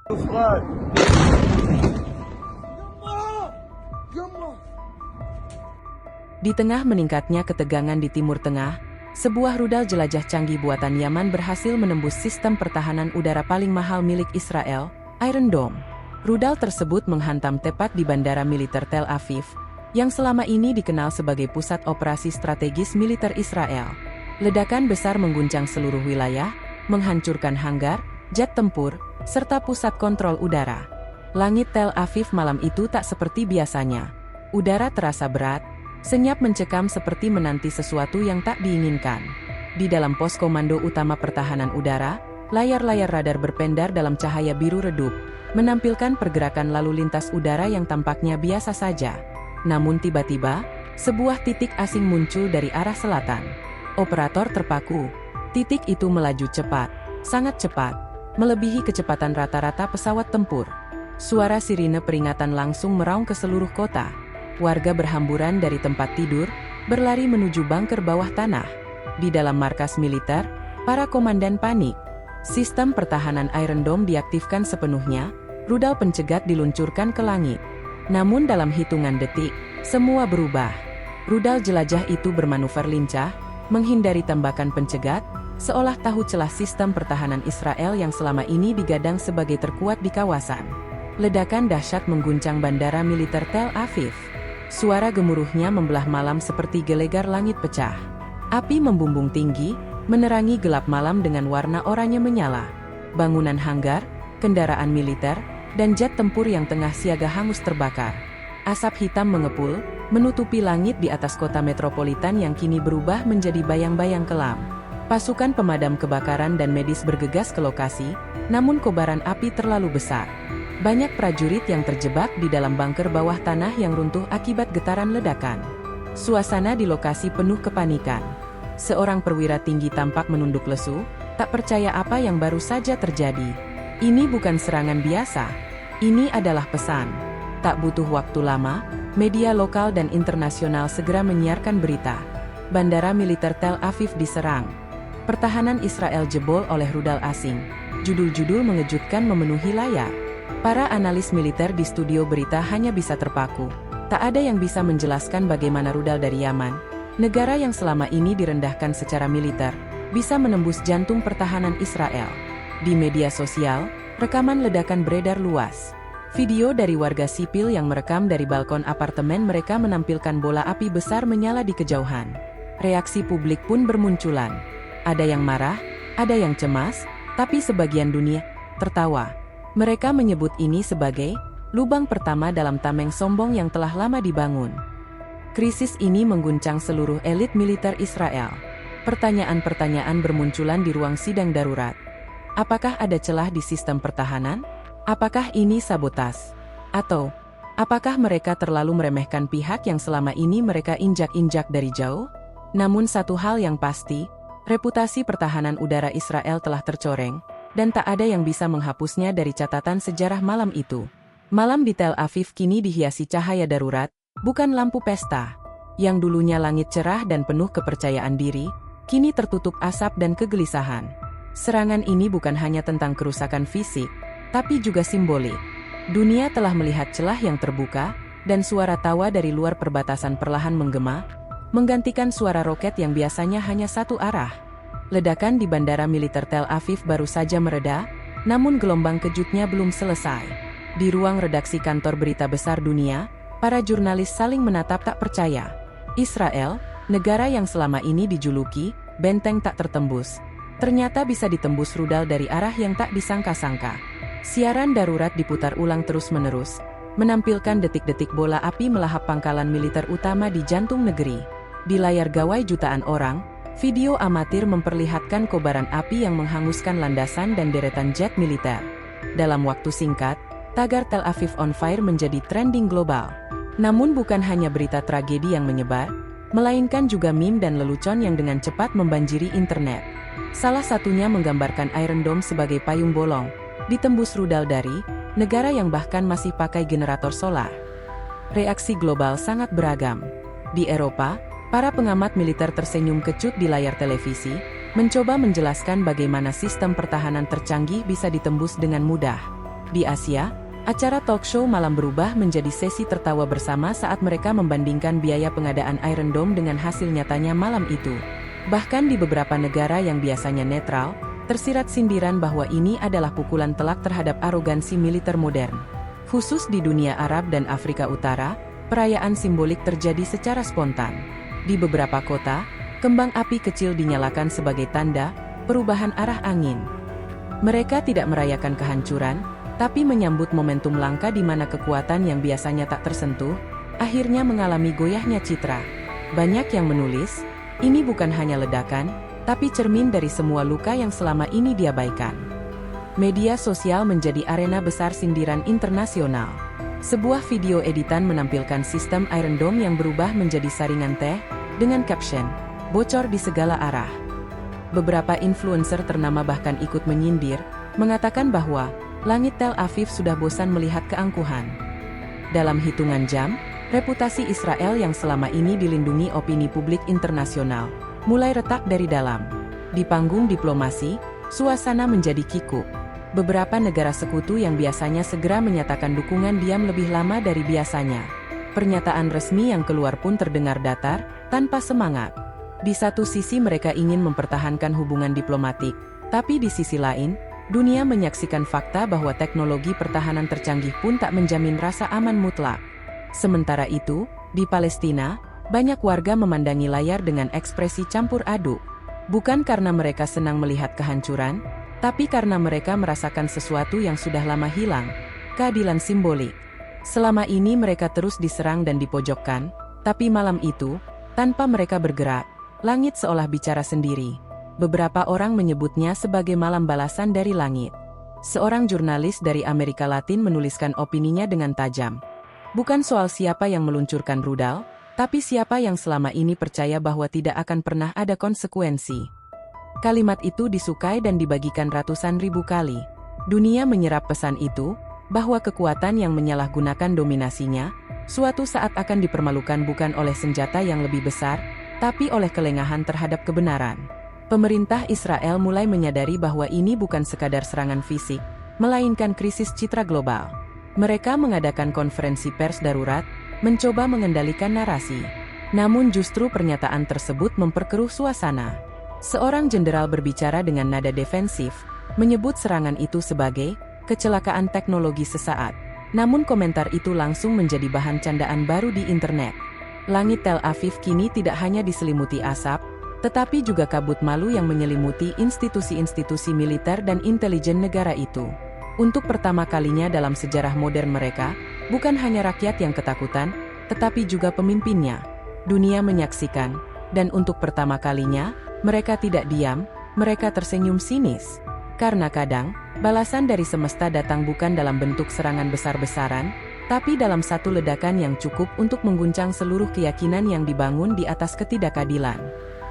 Di tengah meningkatnya ketegangan di Timur Tengah, sebuah rudal jelajah canggih buatan Yaman berhasil menembus sistem pertahanan udara paling mahal milik Israel, Iron Dome. Rudal tersebut menghantam tepat di Bandara Militer Tel Aviv, yang selama ini dikenal sebagai pusat operasi strategis militer Israel. Ledakan besar mengguncang seluruh wilayah, menghancurkan hanggar, jet tempur, serta pusat kontrol udara. Langit Tel Aviv malam itu tak seperti biasanya. Udara terasa berat, senyap mencekam seperti menanti sesuatu yang tak diinginkan. Di dalam pos komando utama pertahanan udara, layar-layar radar berpendar dalam cahaya biru redup, menampilkan pergerakan lalu lintas udara yang tampaknya biasa saja. Namun tiba-tiba, sebuah titik asing muncul dari arah selatan. Operator terpaku. Titik itu melaju cepat, sangat cepat, melebihi kecepatan rata-rata pesawat tempur. Suara sirine peringatan langsung meraung ke seluruh kota. Warga berhamburan dari tempat tidur, berlari menuju bunker bawah tanah. Di dalam markas militer, para komandan panik. Sistem pertahanan Iron Dome diaktifkan sepenuhnya, rudal pencegat diluncurkan ke langit. Namun dalam hitungan detik, semua berubah. Rudal jelajah itu bermanuver lincah, menghindari tembakan pencegat, seolah tahu celah sistem pertahanan Israel yang selama ini digadang sebagai terkuat di kawasan. Ledakan dahsyat mengguncang Bandara Militer Tel Aviv. Suara gemuruhnya membelah malam seperti gelegar langit pecah. Api membumbung tinggi, menerangi gelap malam dengan warna oranye menyala. Bangunan hanggar, kendaraan militer, dan jet tempur yang tengah siaga hangus terbakar. Asap hitam mengepul, menutupi langit di atas kota metropolitan yang kini berubah menjadi bayang-bayang kelam. Pasukan pemadam kebakaran dan medis bergegas ke lokasi, namun kobaran api terlalu besar. Banyak prajurit yang terjebak di dalam bunker bawah tanah yang runtuh akibat getaran ledakan. Suasana di lokasi penuh kepanikan. Seorang perwira tinggi tampak menunduk lesu, tak percaya apa yang baru saja terjadi. Ini bukan serangan biasa. Ini adalah pesan. Tak butuh waktu lama, media lokal dan internasional segera menyiarkan berita. Bandara Militer Tel Aviv diserang. Pertahanan Israel jebol oleh rudal asing. Judul-judul mengejutkan memenuhi layar. Para analis militer di studio berita hanya bisa terpaku. Tak ada yang bisa menjelaskan bagaimana rudal dari Yaman, negara yang selama ini direndahkan secara militer, bisa menembus jantung pertahanan Israel. Di media sosial, rekaman ledakan beredar luas. Video dari warga sipil yang merekam dari balkon apartemen mereka menampilkan bola api besar menyala di kejauhan. Reaksi publik pun bermunculan. Ada yang marah, ada yang cemas, tapi sebagian dunia tertawa. Mereka menyebut ini sebagai lubang pertama dalam tameng sombong yang telah lama dibangun. Krisis ini mengguncang seluruh elit militer Israel. Pertanyaan-pertanyaan bermunculan di ruang sidang darurat. Apakah ada celah di sistem pertahanan? Apakah ini sabotas? Atau, apakah mereka terlalu meremehkan pihak yang selama ini mereka injak-injak dari jauh? Namun satu hal yang pasti, reputasi pertahanan udara Israel telah tercoreng, dan tak ada yang bisa menghapusnya dari catatan sejarah malam itu. Malam di Tel Aviv kini dihiasi cahaya darurat, bukan lampu pesta. Yang dulunya langit cerah dan penuh kepercayaan diri, kini tertutup asap dan kegelisahan. Serangan ini bukan hanya tentang kerusakan fisik, tapi juga simbolik. Dunia telah melihat celah yang terbuka, dan suara tawa dari luar perbatasan perlahan menggema, menggantikan suara roket yang biasanya hanya satu arah. Ledakan di Bandara Militer Tel Aviv baru saja mereda, namun gelombang kejutnya belum selesai. Di ruang redaksi kantor berita besar dunia, para jurnalis saling menatap tak percaya. Israel, negara yang selama ini dijuluki benteng tak tertembus, ternyata bisa ditembus rudal dari arah yang tak disangka-sangka. Siaran darurat diputar ulang terus-menerus, menampilkan detik-detik bola api melahap pangkalan militer utama di jantung negeri. Di layar gawai jutaan orang, video amatir memperlihatkan kobaran api yang menghanguskan landasan dan deretan jet militer. Dalam waktu singkat, tagar Tel Aviv on Fire menjadi trending global. Namun bukan hanya berita tragedi yang menyebar, melainkan juga meme dan lelucon yang dengan cepat membanjiri internet. Salah satunya menggambarkan Iron Dome sebagai payung bolong, ditembus rudal dari negara yang bahkan masih pakai generator solar. Reaksi global sangat beragam. Di Eropa, para pengamat militer tersenyum kecut di layar televisi, mencoba menjelaskan bagaimana sistem pertahanan tercanggih bisa ditembus dengan mudah. Di Asia, acara talk show malam berubah menjadi sesi tertawa bersama saat mereka membandingkan biaya pengadaan Iron Dome dengan hasil nyatanya malam itu. Bahkan di beberapa negara yang biasanya netral, tersirat sindiran bahwa ini adalah pukulan telak terhadap arogansi militer modern. Khusus di dunia Arab dan Afrika Utara, perayaan simbolik terjadi secara spontan. Di beberapa kota, kembang api kecil dinyalakan sebagai tanda perubahan arah angin. Mereka tidak merayakan kehancuran, tapi menyambut momentum langka di mana kekuatan yang biasanya tak tersentuh, akhirnya mengalami goyahnya citra. Banyak yang menulis, ini bukan hanya ledakan, tapi cermin dari semua luka yang selama ini diabaikan. Media sosial menjadi arena besar sindiran internasional. Sebuah video editan menampilkan sistem Iron Dome yang berubah menjadi saringan teh, dengan caption, "Bocor di segala arah." Beberapa influencer ternama bahkan ikut menyindir, mengatakan bahwa langit Tel Aviv sudah bosan melihat keangkuhan. Dalam hitungan jam, reputasi Israel yang selama ini dilindungi opini publik internasional, mulai retak dari dalam. Di panggung diplomasi, suasana menjadi kikuk. Beberapa negara sekutu yang biasanya segera menyatakan dukungan diam lebih lama dari biasanya. Pernyataan resmi yang keluar pun terdengar datar, tanpa semangat. Di satu sisi mereka ingin mempertahankan hubungan diplomatik, tapi di sisi lain, dunia menyaksikan fakta bahwa teknologi pertahanan tercanggih pun tak menjamin rasa aman mutlak. Sementara itu, di Palestina, banyak warga memandangi layar dengan ekspresi campur aduk. Bukan karena mereka senang melihat kehancuran, tapi karena mereka merasakan sesuatu yang sudah lama hilang, keadilan simbolik. Selama ini mereka terus diserang dan dipojokkan, tapi malam itu, tanpa mereka bergerak, langit seolah bicara sendiri. Beberapa orang menyebutnya sebagai malam balasan dari langit. Seorang jurnalis dari Amerika Latin menuliskan opininya dengan tajam. Bukan soal siapa yang meluncurkan rudal, tapi siapa yang selama ini percaya bahwa tidak akan pernah ada konsekuensi. Kalimat itu disukai dan dibagikan ratusan ribu kali. Dunia menyerap pesan itu, bahwa kekuatan yang menyalahgunakan dominasinya, suatu saat akan dipermalukan bukan oleh senjata yang lebih besar, tapi oleh kelengahan terhadap kebenaran. Pemerintah Israel mulai menyadari bahwa ini bukan sekadar serangan fisik, melainkan krisis citra global. Mereka mengadakan konferensi pers darurat, mencoba mengendalikan narasi. Namun justru pernyataan tersebut memperkeruh suasana. Seorang jenderal berbicara dengan nada defensif, menyebut serangan itu sebagai kecelakaan teknologi sesaat. Namun komentar itu langsung menjadi bahan candaan baru di internet. Langit Tel Aviv kini tidak hanya diselimuti asap, tetapi juga kabut malu yang menyelimuti institusi-institusi militer dan intelijen negara itu. Untuk pertama kalinya dalam sejarah modern mereka, bukan hanya rakyat yang ketakutan, tetapi juga pemimpinnya. Dunia menyaksikan, dan untuk pertama kalinya, mereka tidak diam, mereka tersenyum sinis. Karena kadang, balasan dari semesta datang bukan dalam bentuk serangan besar-besaran, tapi dalam satu ledakan yang cukup untuk mengguncang seluruh keyakinan yang dibangun di atas ketidakadilan.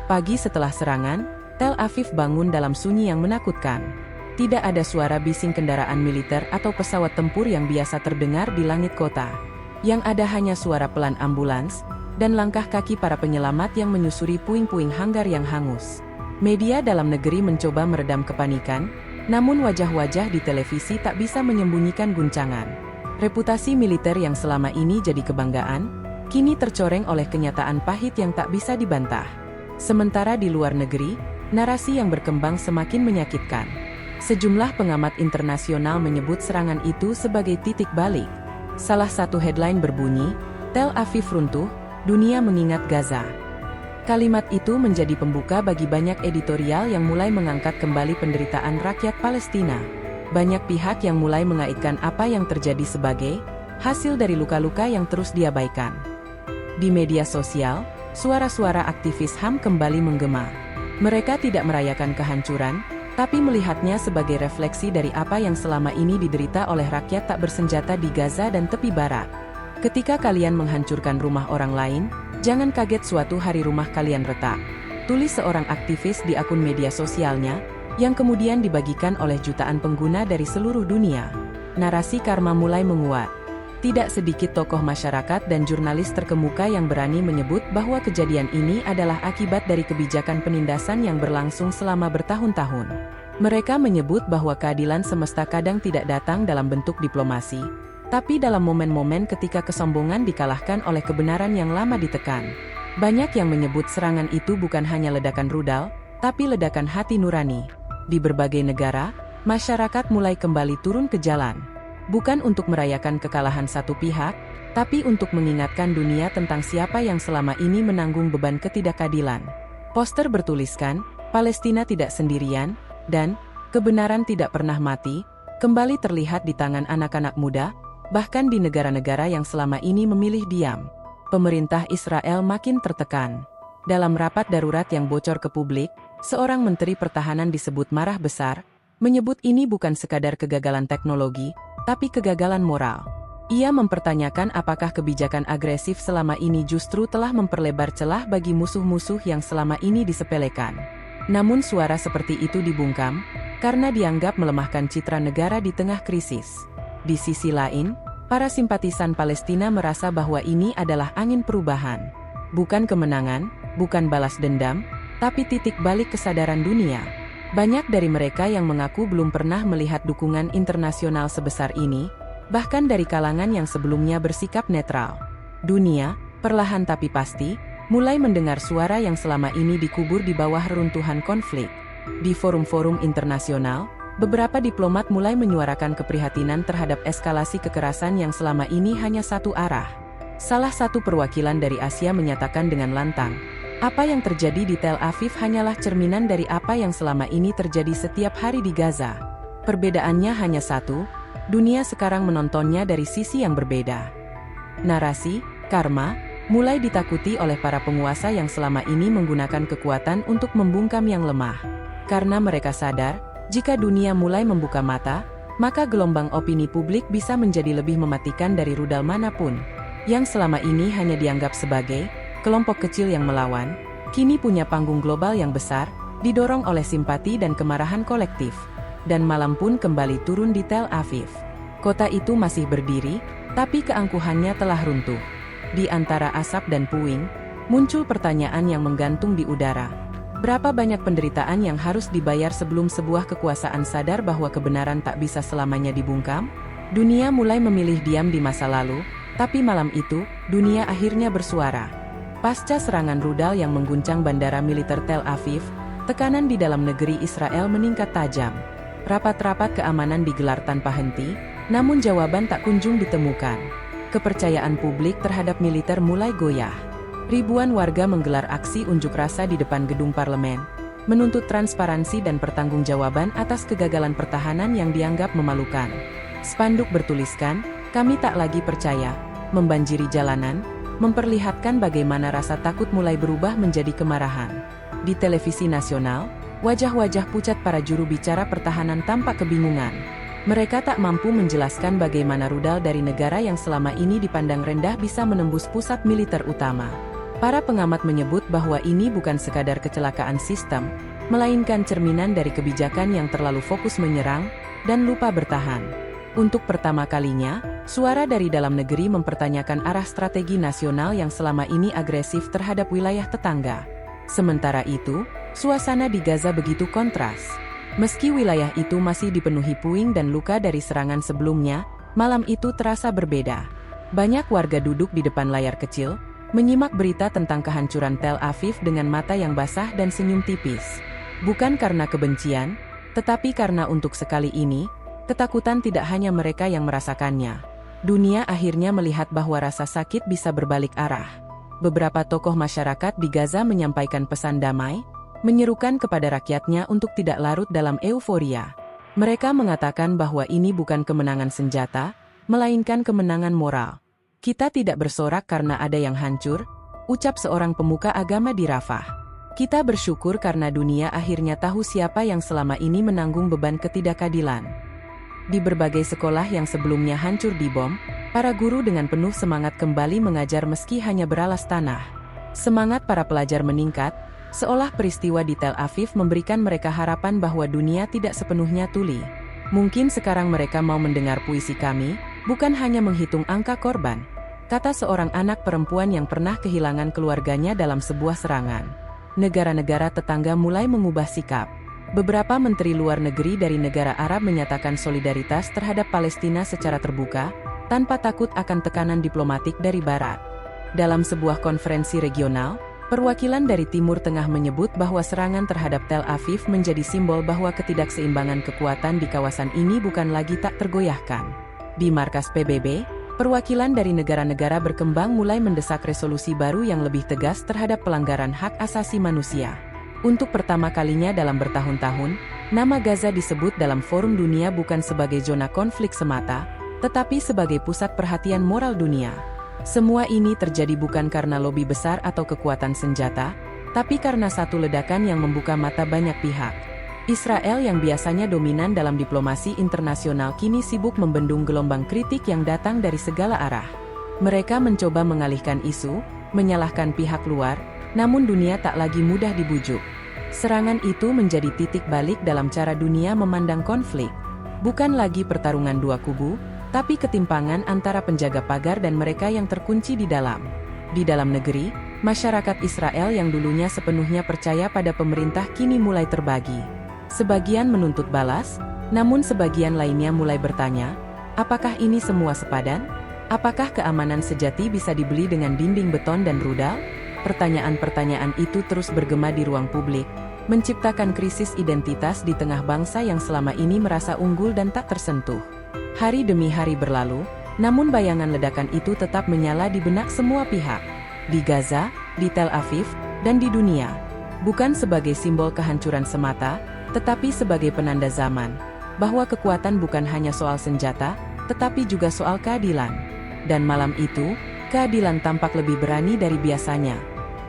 Pagi setelah serangan, Tel Aviv bangun dalam sunyi yang menakutkan. Tidak ada suara bising kendaraan militer atau pesawat tempur yang biasa terdengar di langit kota. Yang ada hanya suara pelan ambulans, dan langkah kaki para penyelamat yang menyusuri puing-puing hanggar yang hangus. Media dalam negeri mencoba meredam kepanikan, namun wajah-wajah di televisi tak bisa menyembunyikan guncangan. Reputasi militer yang selama ini jadi kebanggaan, kini tercoreng oleh kenyataan pahit yang tak bisa dibantah. Sementara di luar negeri, narasi yang berkembang semakin menyakitkan. Sejumlah pengamat internasional menyebut serangan itu sebagai titik balik. Salah satu headline berbunyi, Tel Aviv runtuh, dunia mengingat Gaza. Kalimat itu menjadi pembuka bagi banyak editorial yang mulai mengangkat kembali penderitaan rakyat Palestina. Banyak pihak yang mulai mengaitkan apa yang terjadi sebagai hasil dari luka-luka yang terus diabaikan. Di media sosial, suara-suara aktivis HAM kembali menggema. Mereka tidak merayakan kehancuran, tapi melihatnya sebagai refleksi dari apa yang selama ini diderita oleh rakyat tak bersenjata di Gaza dan tepi barat. Ketika kalian menghancurkan rumah orang lain, jangan kaget suatu hari rumah kalian retak. Tulis seorang aktivis di akun media sosialnya, yang kemudian dibagikan oleh jutaan pengguna dari seluruh dunia. Narasi karma mulai menguat. Tidak sedikit tokoh masyarakat dan jurnalis terkemuka yang berani menyebut bahwa kejadian ini adalah akibat dari kebijakan penindasan yang berlangsung selama bertahun-tahun. Mereka menyebut bahwa keadilan semesta kadang tidak datang dalam bentuk diplomasi, tapi dalam momen-momen ketika kesombongan dikalahkan oleh kebenaran yang lama ditekan. Banyak yang menyebut serangan itu bukan hanya ledakan rudal, tapi ledakan hati nurani. Di berbagai negara, masyarakat mulai kembali turun ke jalan. Bukan untuk merayakan kekalahan satu pihak, tapi untuk mengingatkan dunia tentang siapa yang selama ini menanggung beban ketidakadilan. Poster bertuliskan, Palestina tidak sendirian, dan kebenaran tidak pernah mati, kembali terlihat di tangan anak-anak muda, bahkan di negara-negara yang selama ini memilih diam. Pemerintah Israel makin tertekan. Dalam rapat darurat yang bocor ke publik, seorang menteri pertahanan disebut marah besar, menyebut ini bukan sekadar kegagalan teknologi, tapi kegagalan moral. Ia mempertanyakan apakah kebijakan agresif selama ini justru telah memperlebar celah bagi musuh-musuh yang selama ini disepelekan. Namun suara seperti itu dibungkam, karena dianggap melemahkan citra negara di tengah krisis. Di sisi lain, para simpatisan Palestina merasa bahwa ini adalah angin perubahan. Bukan kemenangan, bukan balas dendam, tapi titik balik kesadaran dunia. Banyak dari mereka yang mengaku belum pernah melihat dukungan internasional sebesar ini, bahkan dari kalangan yang sebelumnya bersikap netral. Dunia, perlahan tapi pasti, mulai mendengar suara yang selama ini dikubur di bawah reruntuhan konflik. Di forum-forum internasional, beberapa diplomat mulai menyuarakan keprihatinan terhadap eskalasi kekerasan yang selama ini hanya satu arah. Salah satu perwakilan dari Asia menyatakan dengan lantang, apa yang terjadi di Tel Aviv hanyalah cerminan dari apa yang selama ini terjadi setiap hari di Gaza. Perbedaannya hanya satu, dunia sekarang menontonnya dari sisi yang berbeda. Narasi, karma, mulai ditakuti oleh para penguasa yang selama ini menggunakan kekuatan untuk membungkam yang lemah. Karena mereka sadar, jika dunia mulai membuka mata, maka gelombang opini publik bisa menjadi lebih mematikan dari rudal manapun. Yang selama ini hanya dianggap sebagai kelompok kecil yang melawan, kini punya panggung global yang besar, didorong oleh simpati dan kemarahan kolektif. Dan malam pun kembali turun di Tel Aviv. Kota itu masih berdiri, tapi keangkuhannya telah runtuh. Di antara asap dan puing, muncul pertanyaan yang menggantung di udara. Berapa banyak penderitaan yang harus dibayar sebelum sebuah kekuasaan sadar bahwa kebenaran tak bisa selamanya dibungkam? Dunia mulai memilih diam di masa lalu, tapi malam itu, dunia akhirnya bersuara. Pasca serangan rudal yang mengguncang bandara militer Tel Aviv, tekanan di dalam negeri Israel meningkat tajam. Rapat-rapat keamanan digelar tanpa henti, namun jawaban tak kunjung ditemukan. Kepercayaan publik terhadap militer mulai goyah. Ribuan warga menggelar aksi unjuk rasa di depan gedung parlemen, menuntut transparansi dan pertanggungjawaban atas kegagalan pertahanan yang dianggap memalukan. Spanduk bertuliskan, "Kami tak lagi percaya," membanjiri jalanan, memperlihatkan bagaimana rasa takut mulai berubah menjadi kemarahan. Di televisi nasional, wajah-wajah pucat para juru bicara pertahanan tampak kebingungan. Mereka tak mampu menjelaskan bagaimana rudal dari negara yang selama ini dipandang rendah bisa menembus pusat militer utama. Para pengamat menyebut bahwa ini bukan sekadar kecelakaan sistem, melainkan cerminan dari kebijakan yang terlalu fokus menyerang dan lupa bertahan. Untuk pertama kalinya, suara dari dalam negeri mempertanyakan arah strategi nasional yang selama ini agresif terhadap wilayah tetangga. Sementara itu, suasana di Gaza begitu kontras. Meski wilayah itu masih dipenuhi puing dan luka dari serangan sebelumnya, malam itu terasa berbeda. Banyak warga duduk di depan layar kecil, menyimak berita tentang kehancuran Tel Aviv dengan mata yang basah dan senyum tipis. Bukan karena kebencian, tetapi karena untuk sekali ini, ketakutan tidak hanya mereka yang merasakannya. Dunia akhirnya melihat bahwa rasa sakit bisa berbalik arah. Beberapa tokoh masyarakat di Gaza menyampaikan pesan damai, menyerukan kepada rakyatnya untuk tidak larut dalam euforia. Mereka mengatakan bahwa ini bukan kemenangan senjata, melainkan kemenangan moral. "Kita tidak bersorak karena ada yang hancur," ucap seorang pemuka agama di Rafah. "Kita bersyukur karena dunia akhirnya tahu siapa yang selama ini menanggung beban ketidakadilan." Di berbagai sekolah yang sebelumnya hancur dibom, para guru dengan penuh semangat kembali mengajar meski hanya beralas tanah. Semangat para pelajar meningkat, seolah peristiwa di Tel Aviv memberikan mereka harapan bahwa dunia tidak sepenuhnya tuli. "Mungkin sekarang mereka mau mendengar puisi kami, bukan hanya menghitung angka korban," kata seorang anak perempuan yang pernah kehilangan keluarganya dalam sebuah serangan. Negara-negara tetangga mulai mengubah sikap. Beberapa menteri luar negeri dari negara Arab menyatakan solidaritas terhadap Palestina secara terbuka, tanpa takut akan tekanan diplomatik dari Barat. Dalam sebuah konferensi regional, perwakilan dari Timur Tengah menyebut bahwa serangan terhadap Tel Aviv menjadi simbol bahwa ketidakseimbangan kekuatan di kawasan ini bukan lagi tak tergoyahkan. Di markas PBB, perwakilan dari negara-negara berkembang mulai mendesak resolusi baru yang lebih tegas terhadap pelanggaran hak asasi manusia. Untuk pertama kalinya dalam bertahun-tahun, nama Gaza disebut dalam forum dunia bukan sebagai zona konflik semata, tetapi sebagai pusat perhatian moral dunia. Semua ini terjadi bukan karena lobi besar atau kekuatan senjata, tapi karena satu ledakan yang membuka mata banyak pihak. Israel yang biasanya dominan dalam diplomasi internasional kini sibuk membendung gelombang kritik yang datang dari segala arah. Mereka mencoba mengalihkan isu, menyalahkan pihak luar, namun dunia tak lagi mudah dibujuk. Serangan itu menjadi titik balik dalam cara dunia memandang konflik. Bukan lagi pertarungan dua kubu, tapi ketimpangan antara penjaga pagar dan mereka yang terkunci di dalam. Di dalam negeri, masyarakat Israel yang dulunya sepenuhnya percaya pada pemerintah kini mulai terbagi. Sebagian menuntut balas, namun sebagian lainnya mulai bertanya, apakah ini semua sepadan? Apakah keamanan sejati bisa dibeli dengan dinding beton dan rudal? Pertanyaan-pertanyaan itu terus bergema di ruang publik, menciptakan krisis identitas di tengah bangsa yang selama ini merasa unggul dan tak tersentuh. Hari demi hari berlalu, namun bayangan ledakan itu tetap menyala di benak semua pihak. Di Gaza, di Tel Aviv, dan di dunia. Bukan sebagai simbol kehancuran semata, tetapi sebagai penanda zaman, bahwa kekuatan bukan hanya soal senjata, tetapi juga soal keadilan. Dan malam itu, keadilan tampak lebih berani dari biasanya.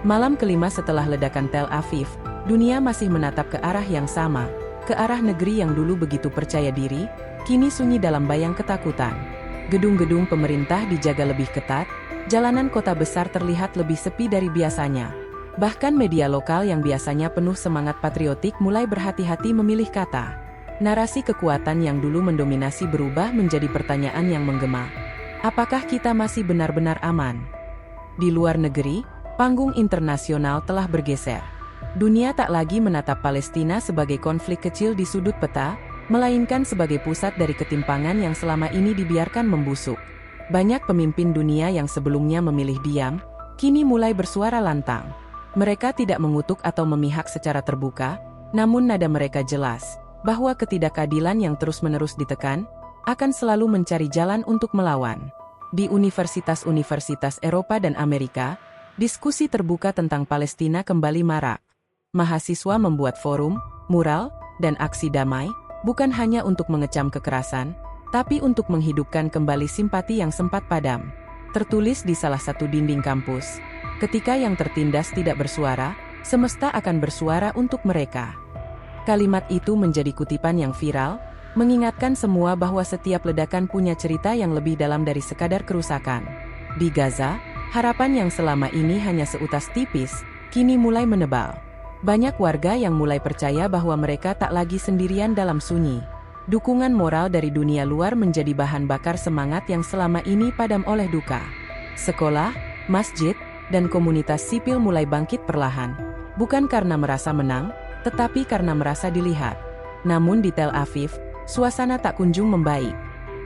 Malam kelima setelah ledakan Tel Aviv, dunia masih menatap ke arah yang sama, ke arah negeri yang dulu begitu percaya diri, kini sunyi dalam bayang ketakutan. Gedung-gedung pemerintah dijaga lebih ketat, jalanan kota besar terlihat lebih sepi dari biasanya. Bahkan media lokal yang biasanya penuh semangat patriotik mulai berhati-hati memilih kata. Narasi kekuatan yang dulu mendominasi berubah menjadi pertanyaan yang menggema. Apakah kita masih benar-benar aman? Di luar negeri, panggung internasional telah bergeser. Dunia tak lagi menatap Palestina sebagai konflik kecil di sudut peta, melainkan sebagai pusat dari ketimpangan yang selama ini dibiarkan membusuk. Banyak pemimpin dunia yang sebelumnya memilih diam, kini mulai bersuara lantang. Mereka tidak mengutuk atau memihak secara terbuka, namun nada mereka jelas, bahwa ketidakadilan yang terus-menerus ditekan, akan selalu mencari jalan untuk melawan. Di universitas-universitas Eropa dan Amerika, diskusi terbuka tentang Palestina kembali marak. Mahasiswa membuat forum, mural, dan aksi damai, bukan hanya untuk mengecam kekerasan, tapi untuk menghidupkan kembali simpati yang sempat padam. Tertulis di salah satu dinding kampus, ketika yang tertindas tidak bersuara, semesta akan bersuara untuk mereka. Kalimat itu menjadi kutipan yang viral, mengingatkan semua bahwa setiap ledakan punya cerita yang lebih dalam dari sekadar kerusakan. Di Gaza, harapan yang selama ini hanya seutas tipis, kini mulai menebal. Banyak warga yang mulai percaya bahwa mereka tak lagi sendirian dalam sunyi. Dukungan moral dari dunia luar menjadi bahan bakar semangat yang selama ini padam oleh duka. Sekolah, masjid, dan komunitas sipil mulai bangkit perlahan. Bukan karena merasa menang, tetapi karena merasa dilihat. Namun di Tel Aviv, suasana tak kunjung membaik.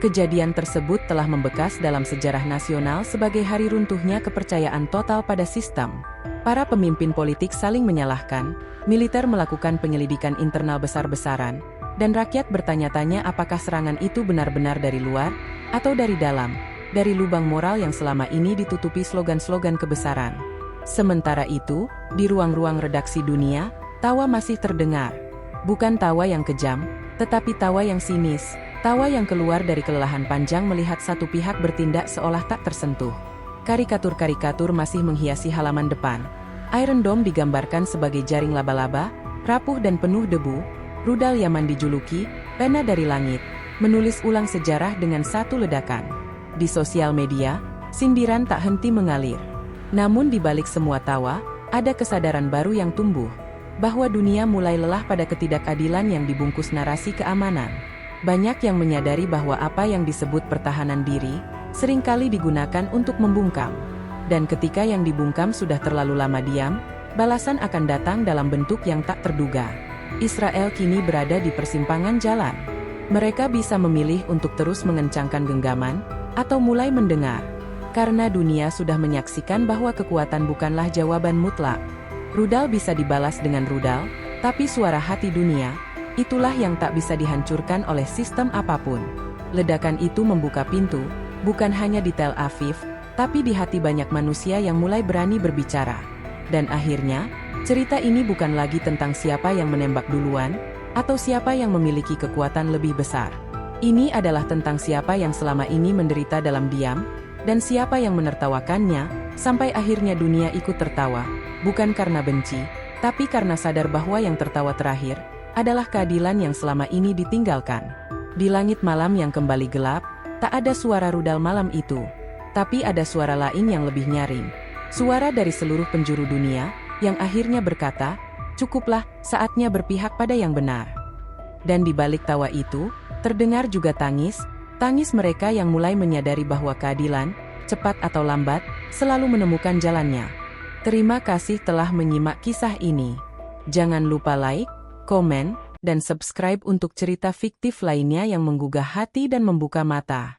Kejadian tersebut telah membekas dalam sejarah nasional sebagai hari runtuhnya kepercayaan total pada sistem. Para pemimpin politik saling menyalahkan, militer melakukan penyelidikan internal besar-besaran, dan rakyat bertanya-tanya apakah serangan itu benar-benar dari luar, atau dari dalam, dari lubang moral yang selama ini ditutupi slogan-slogan kebesaran. Sementara itu, di ruang-ruang redaksi dunia, tawa masih terdengar. Bukan tawa yang kejam, tetapi tawa yang sinis, tawa yang keluar dari kelelahan panjang melihat satu pihak bertindak seolah tak tersentuh. Karikatur-karikatur masih menghiasi halaman depan. Iron Dome digambarkan sebagai jaring laba-laba, rapuh dan penuh debu. Rudal Yaman dijuluki, pena dari langit, menulis ulang sejarah dengan satu ledakan. Di sosial media, sindiran tak henti mengalir. Namun di balik semua tawa, ada kesadaran baru yang tumbuh, bahwa dunia mulai lelah pada ketidakadilan yang dibungkus narasi keamanan. Banyak yang menyadari bahwa apa yang disebut pertahanan diri, seringkali digunakan untuk membungkam. Dan ketika yang dibungkam sudah terlalu lama diam, balasan akan datang dalam bentuk yang tak terduga. Israel kini berada di persimpangan jalan. Mereka bisa memilih untuk terus mengencangkan genggaman, atau mulai mendengar. Karena dunia sudah menyaksikan bahwa kekuatan bukanlah jawaban mutlak. Rudal bisa dibalas dengan rudal, tapi suara hati dunia, itulah yang tak bisa dihancurkan oleh sistem apapun. Ledakan itu membuka pintu, bukan hanya di Tel Aviv, tapi di hati banyak manusia yang mulai berani berbicara. Dan akhirnya, cerita ini bukan lagi tentang siapa yang menembak duluan, atau siapa yang memiliki kekuatan lebih besar. Ini adalah tentang siapa yang selama ini menderita dalam diam, dan siapa yang menertawakannya, sampai akhirnya dunia ikut tertawa, bukan karena benci, tapi karena sadar bahwa yang tertawa terakhir, adalah keadilan yang selama ini ditinggalkan. Di langit malam yang kembali gelap, tak ada suara rudal malam itu. Tapi ada suara lain yang lebih nyaring. Suara dari seluruh penjuru dunia, yang akhirnya berkata, cukuplah, saatnya berpihak pada yang benar. Dan di balik tawa itu, terdengar juga tangis mereka yang mulai menyadari bahwa keadilan, cepat atau lambat, selalu menemukan jalannya. Terima kasih telah menyimak kisah ini. Jangan lupa like, komen, dan subscribe untuk cerita fiktif lainnya yang menggugah hati dan membuka mata.